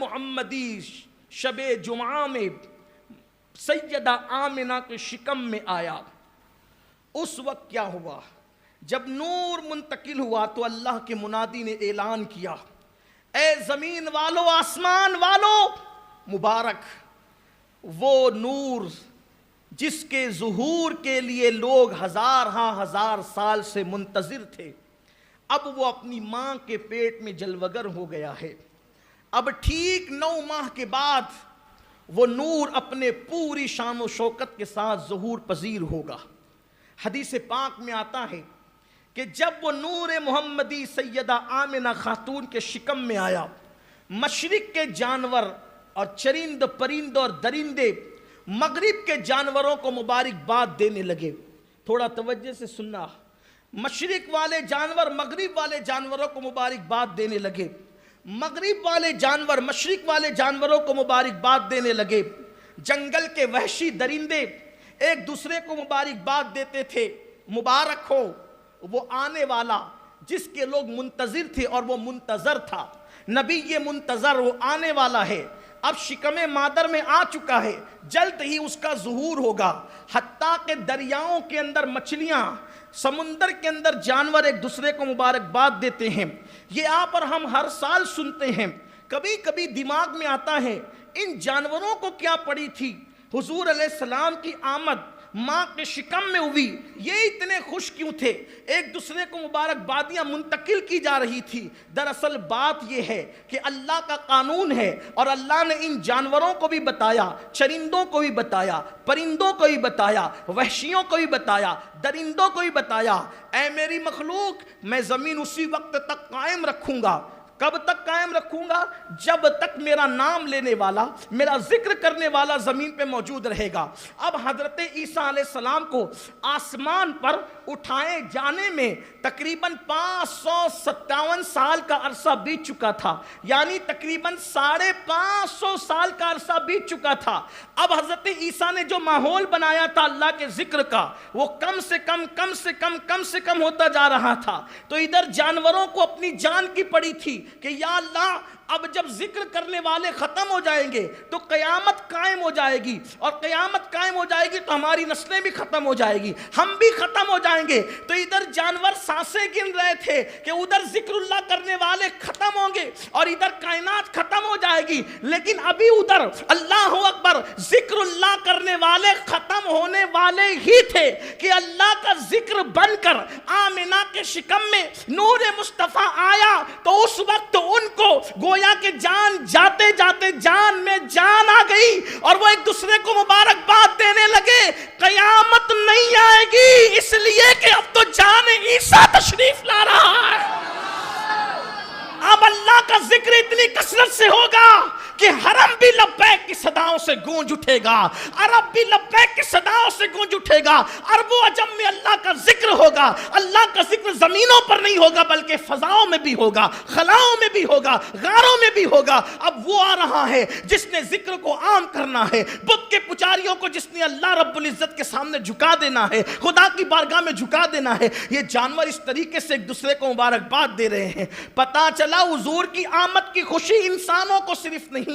محمدی شب جمعہ میں سیدہ آمنہ کے شکم میں آیا، اس وقت کیا ہوا؟ جب نور منتقل ہوا تو اللہ کے منادی نے اعلان کیا، اے زمین والو، آسمان والو، مبارک وہ نور جس کے ظہور کے لیے لوگ ہزار سال سے منتظر تھے، اب وہ اپنی ماں کے پیٹ میں جلوگر ہو گیا ہے۔ اب ٹھیک 9 ماہ کے بعد وہ نور اپنے پوری شان و شوکت کے ساتھ ظہور پذیر ہوگا۔ حدیث پاک میں آتا ہے کہ جب وہ نور محمدی سیدہ آمنہ خاتون کے شکم میں آیا، مشرق کے جانور اور چرند پرند اور درندے مغرب کے جانوروں کو مبارکباد دینے لگے۔ تھوڑا توجہ سے سننا، مشرق والے جانور مغرب والے جانوروں کو مبارکباد دینے لگے، مغرب والے جانور مشرق والے جانوروں کو مبارکباد دینے لگے۔ جنگل کے وحشی درندے ایک دوسرے کو مبارکباد دیتے تھے، مبارک ہو وہ آنے والا جس کے لوگ منتظر تھے اور وہ منتظر تھا۔ نبی یہ منتظر وہ آنے والا ہے، اب شکم مادر میں آ چکا ہے، جلد ہی اس کا ظہور ہوگا۔ حتیٰ کہ دریاؤں کے اندر مچھلیاں، سمندر کے اندر جانور ایک دوسرے کو مبارکباد دیتے ہیں۔ یہ آپ اور ہم ہر سال سنتے ہیں، کبھی کبھی دماغ میں آتا ہے ان جانوروں کو کیا پڑی تھی؟ حضور علیہ السلام کی آمد ماں کے شکم میں ہوئی، یہ اتنے خوش کیوں تھے؟ ایک دوسرے کو مبارکبادیاں منتقل کی جا رہی تھی۔ دراصل بات یہ ہے کہ اللہ کا قانون ہے، اور اللہ نے ان جانوروں کو بھی بتایا، چرندوں کو بھی بتایا، پرندوں کو بھی بتایا، وحشیوں کو بھی بتایا، درندوں کو بھی بتایا، اے میری مخلوق، میں زمین اسی وقت تک قائم رکھوں گا۔ کب تک قائم رکھوں گا؟ جب تک میرا نام لینے والا، میرا ذکر کرنے والا زمین پہ موجود رہے گا۔ اب حضرت عیسیٰ علیہ السلام کو آسمان پر اٹھائے جانے میں تقریباً 557 سال کا عرصہ بیت چکا تھا، یعنی تقریباً 550 سال کا عرصہ بیت چکا تھا۔ اب حضرت عیسیٰ نے جو ماحول بنایا تھا اللہ کے ذکر کا، وہ کم سے کم ہوتا جا رہا تھا۔ تو ادھر جانوروں کو اپنی جان کی پڑی تھی کہ یا اللہ، اب جب ذکر کرنے والے ختم ہو جائیں گے تو قیامت قائم ہو جائے گی، اور قیامت قائم ہو جائے گی تو ہماری نسلیں بھی ختم ہو جائے گی، ہم بھی ختم ہو جائیں گے۔ تو ادھر جانور سانسیں گن رہے تھے کہ ادھر ذکر اللہ کرنے والے ختم ہوں گے اور ادھر کائنات ختم ہو جائے گی، لیکن ابھی ادھر اللہ اکبر ذکر اللہ کرنے والے ختم ہونے والے ہی تھے کہ اللہ کا ذکر بن کر آمنہ کے شکم میں نور مصطفیٰ آیا، تو اس وقت ان کو گویا کہ جان جاتے جاتے جان میں جان آ گئی، اور وہ ایک دوسرے کو مبارکباد دینے لگے۔ قیامت نہیں آئے گی، اس لیے کہ اب تو جان عیسیٰ تشریف لا رہا ہے۔ اب اللہ کا ذکر اتنی کثرت سے ہوگا کہ حرم بھی لبیک کی صداؤں سے گونج اٹھے گا، عرب بھی لبیک کی صداؤں سے گونج اٹھے گا، عرب و عجم میں اللہ کا ذکر ہوگا۔ اللہ کا ذکر زمینوں پر نہیں ہوگا بلکہ فضاؤں میں بھی ہوگا، خلاؤں میں بھی ہوگا، غاروں میں بھی ہوگا۔ اب وہ آ رہا ہے جس نے ذکر کو عام کرنا ہے، بت کے پجاریوں کو جس نے اللہ رب العزت کے سامنے جھکا دینا ہے، خدا کی بارگاہ میں جھکا دینا ہے۔ یہ جانور اس طریقے سے ایک دوسرے کو مبارکباد دے رہے ہیں۔ پتہ چلا حضور کی آمد کی خوشی انسانوں کو صرف نہیں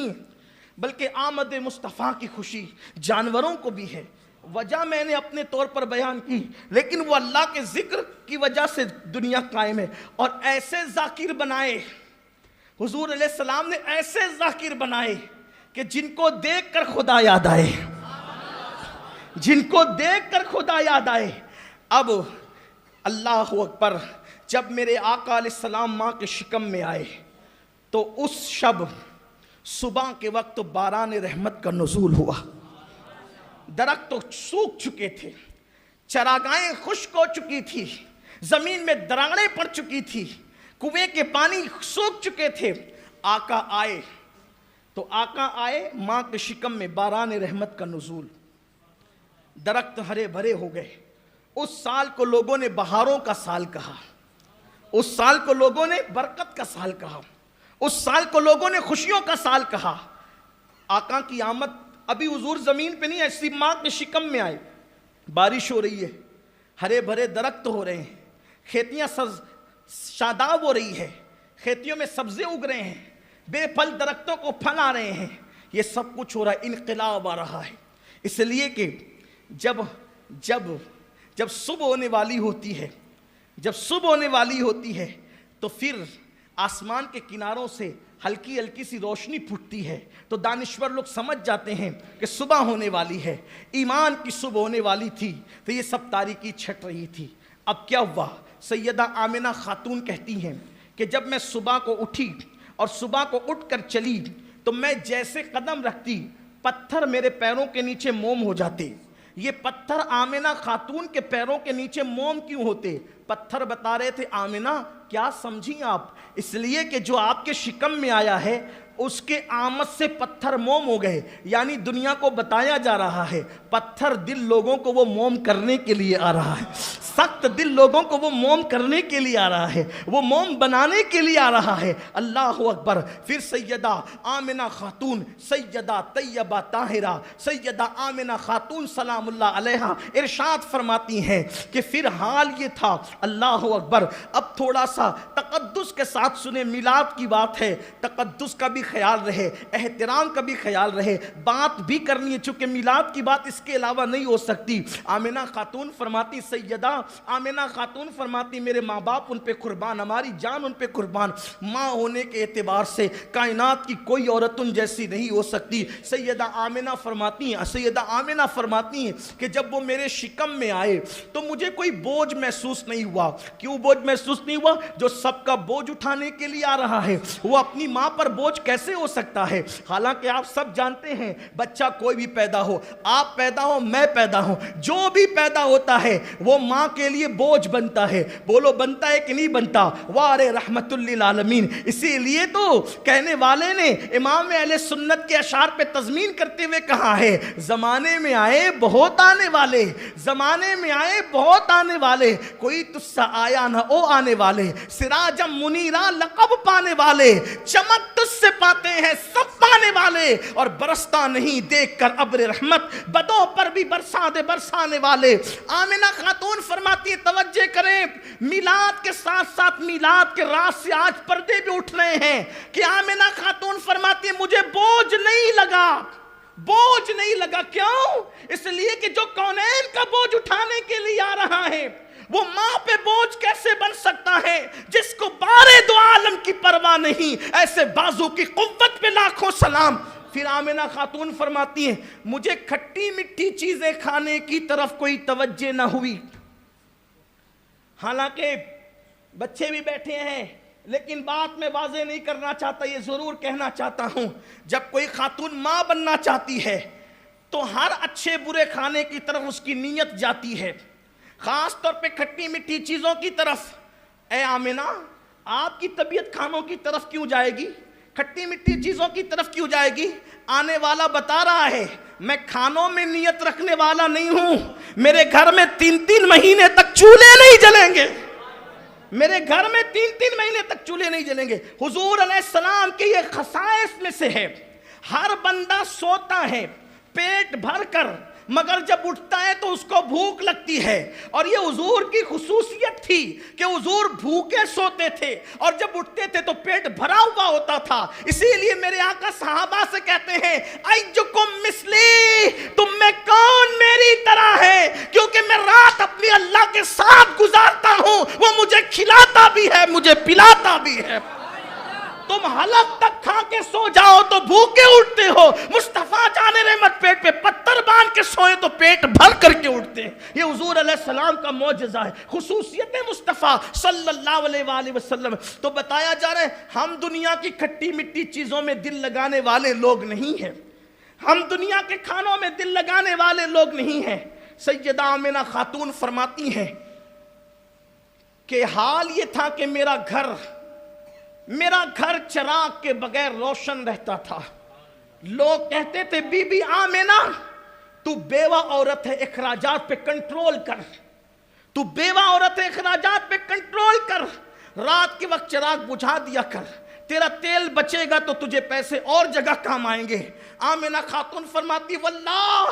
بلکہ آمد مصطفیٰ کی خوشی جانوروں کو بھی ہے۔ وجہ میں نے اپنے طور پر بیان کی، لیکن وہ اللہ کے ذکر کی وجہ سے دنیا قائم ہے۔ اور ایسے ذاکر بنائے حضور علیہ السلام نے، ایسے ذاکر بنائے کہ جن کو دیکھ کر خدا یاد آئے، جن کو دیکھ کر خدا یاد آئے۔ اب اللہ اکبر، جب میرے آقا علیہ السلام ماں کے شکم میں آئے تو اس شب صبح کے وقت باران رحمت کا نزول ہوا۔ درخت تو سوکھ چکے تھے، چراگاہیں خشک ہو چکی تھی، زمین میں دراڑیں پڑ چکی تھی، کنویں کے پانی سوکھ چکے تھے۔ آقا آئے تو آقا آئے، ماں کے شکم میں باران رحمت کا نزول، درخت ہرے بھرے ہو گئے۔ اس سال کو لوگوں نے بہاروں کا سال کہا، اس سال کو لوگوں نے برکت کا سال کہا، اس سال کو لوگوں نے خوشیوں کا سال کہا۔ آقا کی آمد، ابھی حضور زمین پہ نہیں، ایسی ماں کے شکم میں آئے، بارش ہو رہی ہے، ہرے بھرے درخت ہو رہے ہیں، کھیتیاں شاداب ہو رہی ہے، کھیتیوں میں سبزے اگ رہے ہیں، بے پھل درختوں کو پھل آ رہے ہیں، یہ سب کچھ ہو رہا ہے، انقلاب آ رہا ہے، اس لیے کہ جب صبح ہونے والی ہوتی ہے، جب صبح ہونے والی ہوتی ہے تو پھر آسمان کے کناروں سے ہلکی ہلکی سی روشنی پھوٹتی ہے، تو دانشور لوگ سمجھ جاتے ہیں کہ صبح ہونے والی ہے، ایمان کی صبح ہونے والی تھی، تو یہ سب تاریکی چھٹ رہی تھی۔ اب کیا ہوا؟ سیدہ آمنہ خاتون کہتی ہیں کہ جب میں صبح کو اٹھی اور صبح کو اٹھ کر چلی تو میں جیسے قدم رکھتی پتھر میرے پیروں کے نیچے موم ہو جاتے۔ یہ پتھر آمنہ خاتون کے پیروں کے نیچے موم کیوں ہوتے؟ پتھر بتا رہے تھے آمنہ کیا سمجھیں آپ؟ اس لیے کہ جو آپ کے شکم میں آیا ہے اس کے آمد سے پتھر موم ہو گئے، یعنی دنیا کو بتایا جا رہا ہے پتھر دل لوگوں کو وہ موم کرنے کے لیے آ رہا ہے، سخت دل لوگوں کو وہ موم کرنے کے لیے آ رہا ہے، وہ موم بنانے کے لیے آ رہا ہے۔ اللہ اکبر۔ پھر سیدہ آمنہ خاتون، سیدہ طیبہ طاہرہ سیدہ آمنہ خاتون سلام اللہ علیہا ارشاد فرماتی ہیں کہ پھر حال یہ تھا، اللہ اکبر، اب تھوڑا سا تقدس کے ساتھ سنیں، میلاد کی بات ہے، تقدس کا بھی خیال رہے، احترام کا بھی خیال رہے، بات بھی کرنی ہے چونکہ میلاد کی بات اس کے علاوہ نہیں ہو سکتی۔ آمنہ خاتون فرماتی، سیدہ آمنہ خاتون فرماتی میرے ماں باپ ان پہ قربان، ہماری جان ان پہ قربان، ماں ہونے کے اعتبار سے کائنات کی کوئی عورت ان جیسی نہیں ہو سکتی۔ سیدہ آمنہ فرماتی ہیں کہ جب وہ میرے شکم میں آئے تو مجھے کوئی بوجھ محسوس نہیں ہوا۔ کیوں بوجھ محسوس نہیں ہوا؟ جو سب کا بوجھ اٹھانے کے لیے آ رہا ہے وہ اپنی ماں پر بوجھ کیسے ہو سکتا ہے؟ حالانکہ آپ سب جانتے ہیں بچہ کوئی بھی پیدا ہو، آپ پیدا ہو، میں پیدا ہوں، جو بھی پیدا ہوتا ہے وہ ماں کے لیے بوجھ بنتا ہے۔ بولو بنتا ہے کہ نہیں بنتا؟ وارے رحمت للعالمین۔ اسی لیے تو کہنے والے نے امام اہل سنت کے اشعار پہ تضمین کرتے ہوئے کہا ہے، زمانے میں آئے بہت آنے والے، زمانے میں آئے بہت آنے والے، کوئی تجھ سا آیا نہ او آنے والے، سراجم منیرہ لقب پانے والے، چمک تجھ سے پاتے ہیں سب پانے والے، اور برستا نہیں دیکھ کر ابر رحمت، بدوں پر بھی برسا دے برسانے والے۔ آمنہ خاتون فرماتی ہے، توجہ کریں، میلاد کے ساتھ ساتھ میلاد کے راز سے آج پردے بھی اٹھ رہے ہیں کہ آمنہ خاتون فرماتی ہے مجھے بوجھ نہیں لگا، بوجھ نہیں لگا۔ کیوں؟ اس لیے کہ جو کونین کا بوجھ اٹھانے کے لیے آ رہا ہے وہ ماں پہ بوجھ کیسے بن سکتا ہے جس کو بارے دو عالم کی پرواہ نہیں؟ ایسے بازو کی قوت پہ لاکھوں سلام۔ پھر آمنہ خاتون فرماتی ہیں مجھے کھٹی مٹھی چیزیں کھانے کی طرف کوئی توجہ نہ ہوئی، حالانکہ بچے بھی بیٹھے ہیں لیکن بات میں واضح نہیں کرنا چاہتا، یہ ضرور کہنا چاہتا ہوں، جب کوئی خاتون ماں بننا چاہتی ہے تو ہر اچھے برے کھانے کی طرف اس کی نیت جاتی ہے، خاص طور پہ کھٹی مٹھی چیزوں کی طرف۔ اے آمنہ آپ کی طبیعت کھانوں کی طرف کیوں جائے گی؟ کھٹی مٹھی چیزوں کی طرف کیوں جائے گی؟ آنے والا بتا رہا ہے میں کھانوں میں نیت رکھنے والا نہیں ہوں، میرے گھر میں 3 مہینے تک چولہے نہیں جلیں گے، میرے گھر میں 3 مہینے تک چولہے نہیں جلیں گے۔ حضور علیہ السلام کے یہ خصائص میں سے ہے، ہر بندہ سوتا ہے پیٹ بھر کر، مگر جب اٹھتا ہے تو اس کو بھوک لگتی ہے، اور یہ حضور کی خصوصیت تھی کہ حضور بھوکے سوتے تھے اور جب اٹھتے تھے تو پیٹ بھرا ہوا ہوتا تھا۔ اسی لیے میرے آقا صحابہ سے کہتے ہیں ایجکم مثلی، تم میں کون میری طرح ہے؟ کیونکہ میں رات اپنی اللہ کے ساتھ گزارتا ہوں، وہ مجھے کھلاتا بھی ہے مجھے پلاتا بھی ہے۔ تم حلق تک کھا کے سو جاؤ تو بھوکے اٹھتے ہو، مصطفیٰ جان رحمت پیٹ پہ پتھر باندھ کے سوئے تو پیٹ بھر کر کے اٹھتے ہیں۔ یہ حضور علیہ السلام کا معجزہ ہے، خصوصیت مصطفیٰ صلی اللہ علیہ وآلہ وسلم۔ تو بتایا جا رہا ہے ہم دنیا کی کھٹی مٹی چیزوں میں دل لگانے والے لوگ نہیں ہیں، ہم دنیا کے کھانوں میں دل لگانے والے لوگ نہیں ہیں۔ سیدہ آمنہ خاتون فرماتی ہیں کہ حال یہ تھا کہ میرا گھر چراغ کے بغیر روشن رہتا تھا، لوگ کہتے تھے بی بی آمنہ تو بیوہ عورت ہے، اخراجات پہ کنٹرول کر، تو بیوہ عورت ہے اخراجات پہ کنٹرول کر، رات کے وقت چراغ بجھا دیا کر، تیرا تیل بچے گا تو تجھے پیسے اور جگہ کام آئیں گے۔ آمنہ خاتون فرماتی واللہ